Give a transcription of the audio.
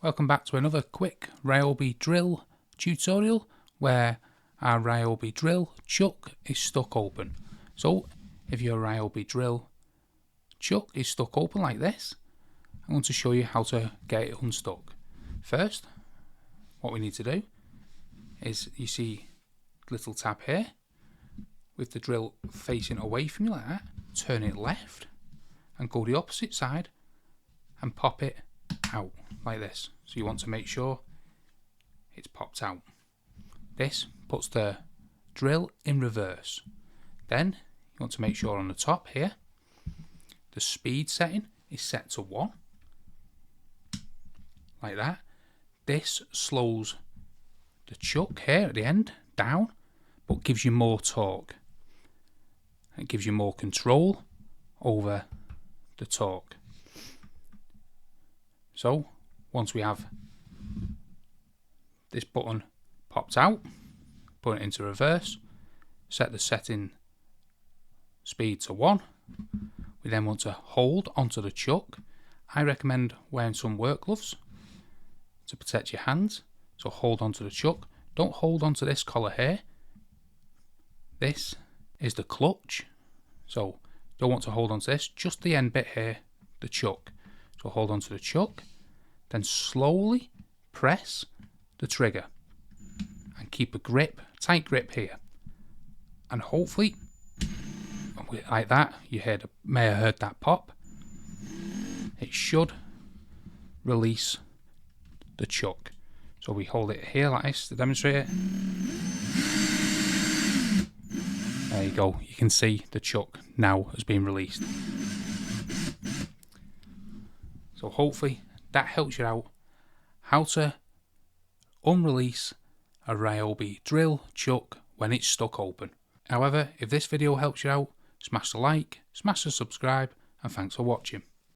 Welcome back to another quick Ryobi drill tutorial where our Ryobi drill chuck is stuck open. So if your Ryobi drill chuck is stuck open like this, I'm going to show you how to get it unstuck. First, what we need to do is, you see little tab here with the drill facing away from you like that, turn it left and go the opposite side and pop it out like this. So you want to make sure it's popped out. This puts the drill in reverse. Then you want to make sure on the top here the speed setting is set to 1 like that. This slows the chuck here at the end down but gives you more torque. It gives you more control over the torque. So once we have this button popped out, put it into reverse, set the setting speed to 1. We then want to hold onto the chuck. I recommend wearing some work gloves to protect your hands. So hold onto the chuck. Don't hold onto this collar here. This is the clutch. So don't want to hold onto this, just the end bit here, the chuck. So hold onto the chuck, then slowly press the trigger and keep a grip, tight grip here. And hopefully, like that, you may have heard that pop. It should release the chuck. So we hold it here like this to demonstrate it. There you go, you can see the chuck now has been released. So hopefully that helps you out how to unrelease a Ryobi drill chuck when it's stuck open. However, if this video helps you out, smash the like, smash the subscribe, and thanks for watching.